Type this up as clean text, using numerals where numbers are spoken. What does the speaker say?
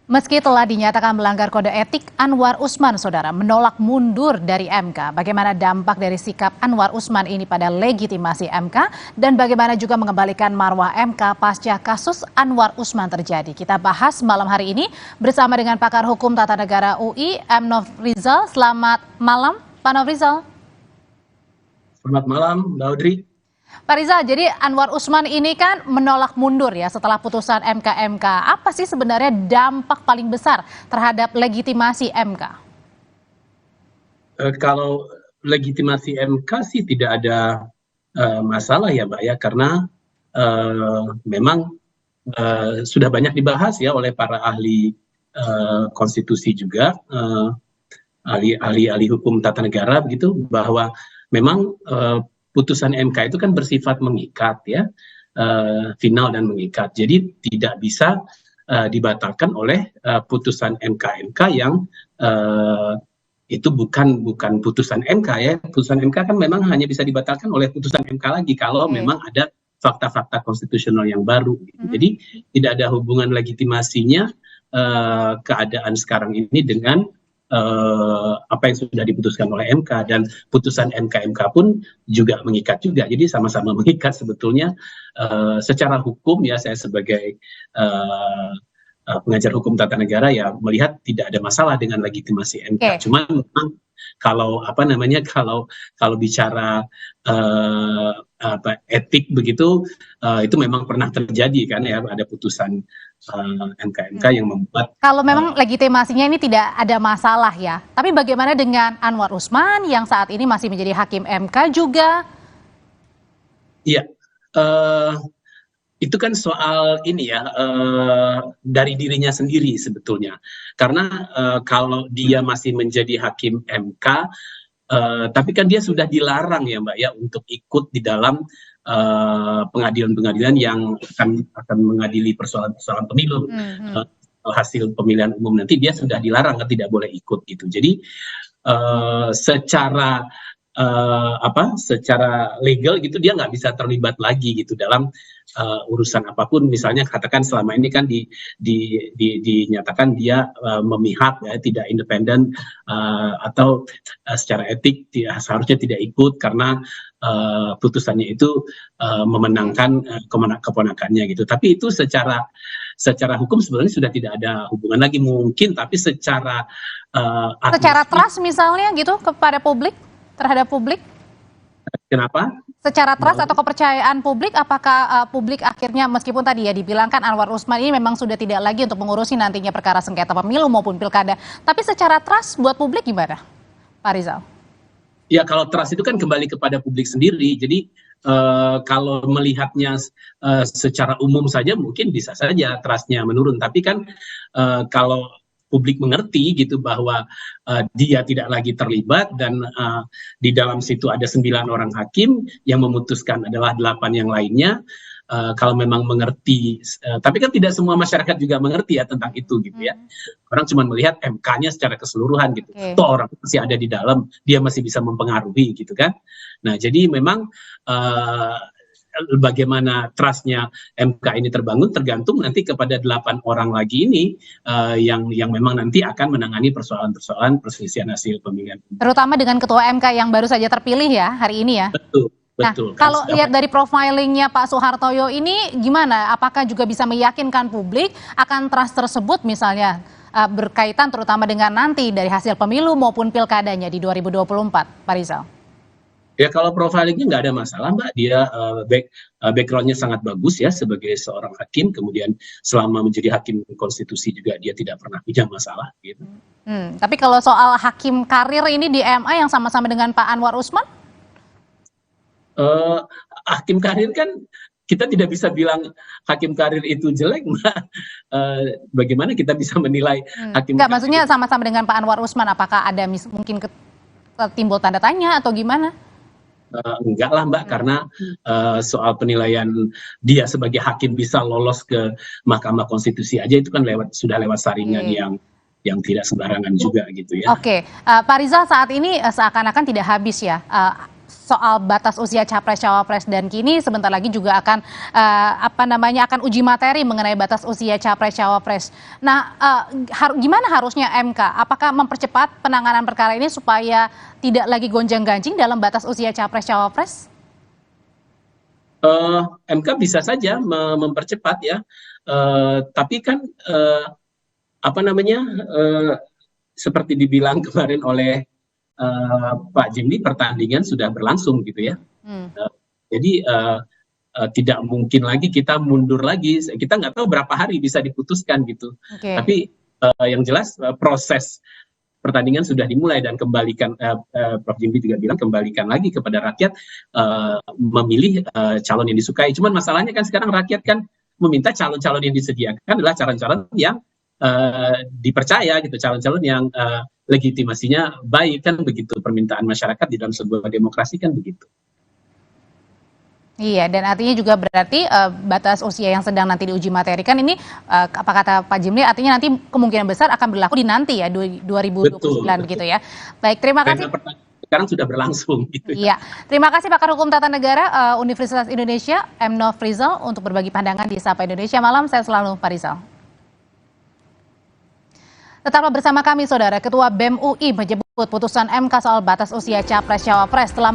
Meski telah dinyatakan melanggar kode etik, Anwar Usman, saudara, menolak mundur dari MK. Bagaimana dampak dari sikap Anwar Usman ini pada legitimasi MK dan bagaimana juga mengembalikan marwah MK pasca kasus Anwar Usman terjadi. Kita bahas malam hari ini bersama dengan pakar hukum tata negara UI, M. Nofrizal. Selamat malam, Pak Nofrizal. Selamat malam, Mbak Audrey. Pak Rizal, jadi Anwar Usman ini kan menolak mundur ya setelah putusan MK. Apa sih sebenarnya dampak paling besar terhadap legitimasi MK? Kalau legitimasi MK sih tidak ada masalah ya Mbak ya, karena memang sudah banyak dibahas ya oleh para ahli konstitusi juga, ahli hukum tata negara begitu, bahwa memang putusan MK itu kan bersifat mengikat ya, final dan mengikat. Jadi tidak bisa dibatalkan oleh putusan MK yang itu bukan putusan MK ya. Putusan MK kan memang hanya bisa dibatalkan oleh putusan MK lagi kalau memang ada fakta-fakta konstitusional yang baru. Jadi tidak ada hubungan legitimasinya keadaan sekarang ini dengan apa yang sudah diputuskan oleh MK, dan putusan MK pun juga mengikat juga. Jadi sama-sama mengikat sebetulnya secara hukum ya. Saya sebagai pengajar hukum tata negara ya melihat tidak ada masalah dengan legitimasi MK. Cuma memang kalau kalau bicara etik begitu, itu memang pernah terjadi kan ya, ada putusan MK yang membuat kalau memang legitimasinya ini tidak ada masalah ya. Tapi bagaimana dengan Anwar Usman yang saat ini masih menjadi hakim MK juga? Iya, itu kan soal ini ya, dari dirinya sendiri sebetulnya. Karena kalau dia masih menjadi hakim MK, tapi kan dia sudah dilarang ya Mbak ya untuk ikut di dalam pengadilan-pengadilan yang akan mengadili persoalan-persoalan pemilu, hasil pemilihan umum nanti dia sudah dilarang, kan tidak boleh ikut gitu. Jadi secara legal gitu dia nggak bisa terlibat lagi gitu dalam urusan apapun. Misalnya katakan selama ini kan dinyatakan dia memihak ya, tidak independen, atau secara etik seharusnya tidak ikut karena putusannya itu memenangkan keponakannya gitu. Tapi itu secara hukum sebenarnya sudah tidak ada hubungan lagi mungkin, tapi secara trust misalnya gitu kepada publik, terhadap publik. Kenapa? Secara trust atau kepercayaan publik, apakah publik akhirnya meskipun tadi ya dibilangkan Anwar Usman ini memang sudah tidak lagi untuk mengurusi nantinya perkara sengketa pemilu maupun pilkada, tapi secara trust buat publik gimana, Pak Rizal? Ya kalau trust itu kan kembali kepada publik sendiri. Jadi kalau melihatnya secara umum saja mungkin bisa saja trustnya menurun. Tapi kan kalau publik mengerti gitu bahwa dia tidak lagi terlibat dan di dalam situ ada 9 orang hakim yang memutuskan adalah 8 yang lainnya. Kalau memang mengerti, tapi kan tidak semua masyarakat juga mengerti ya tentang itu gitu ya. Orang cuma melihat MK-nya secara keseluruhan gitu. Toh orang masih ada di dalam, dia masih bisa mempengaruhi gitu kan. Nah jadi memang bagaimana trustnya MK ini terbangun tergantung nanti kepada 8 orang lagi ini yang memang nanti akan menangani persoalan-persoalan perselisihan hasil pemilihan. Terutama dengan ketua MK yang baru saja terpilih ya hari ini ya. Betul. Kalau lihat dari profilingnya Pak Soehartoyo ini gimana? Apakah juga bisa meyakinkan publik akan trust tersebut misalnya berkaitan terutama dengan nanti dari hasil pemilu maupun pilkadanya di 2024, Pak Rizal? Ya kalau profilingnya nggak ada masalah Mbak, dia backgroundnya sangat bagus ya sebagai seorang hakim, kemudian selama menjadi hakim konstitusi juga dia tidak pernah punya masalah gitu. Tapi kalau soal hakim karir ini di MA yang sama-sama dengan Pak Anwar Usman? Hakim karir kan kita tidak bisa bilang hakim karir itu jelek Mbak. Bagaimana kita bisa menilai hakim karir? Maksudnya sama-sama dengan Pak Anwar Usman, apakah ada mungkin timbul tanda tanya atau gimana? Enggak lah Mbak, karena soal penilaian dia sebagai hakim bisa lolos ke Mahkamah Konstitusi aja itu kan sudah lewat saringan yang tidak sembarangan juga gitu ya. Pak Rizal, saat ini seakan-akan tidak habis ya soal batas usia capres cawapres dan kini sebentar lagi juga akan akan uji materi mengenai batas usia capres cawapres. Nah, gimana harusnya MK? Apakah mempercepat penanganan perkara ini supaya tidak lagi gonjang-ganjing dalam batas usia capres cawapres? MK bisa saja mempercepat ya, tapi kan seperti dibilang kemarin oleh Pak Jimli, pertandingan sudah berlangsung gitu ya. Jadi tidak mungkin lagi kita mundur lagi. Kita nggak tahu berapa hari bisa diputuskan gitu. Tapi yang jelas proses pertandingan sudah dimulai dan kembalikan, Prof. Jimli juga bilang kembalikan lagi kepada rakyat memilih calon yang disukai. Cuman masalahnya kan sekarang rakyat kan meminta calon-calon yang disediakan adalah calon-calon yang dipercaya gitu, calon-calon yang legitimasinya baik, kan begitu permintaan masyarakat di dalam sebuah demokrasi, kan begitu. Iya, dan artinya juga berarti batas usia yang sedang nanti diuji materi kan ini apa kata Pak Jimli, artinya nanti kemungkinan besar akan berlaku di nanti ya 2029 begitu ya. Baik, terima kasih. Sekarang sudah berlangsung gitu ya. Iya, terima kasih Pakar Hukum Tata Negara Universitas Indonesia M. Nov Rizal untuk berbagi pandangan di Sapa Indonesia Malam. Saya selalu Pak Rizal. Tetaplah bersama kami, Saudara. Ketua BEM UI menyebut putusan MK soal batas usia capres cawapres telah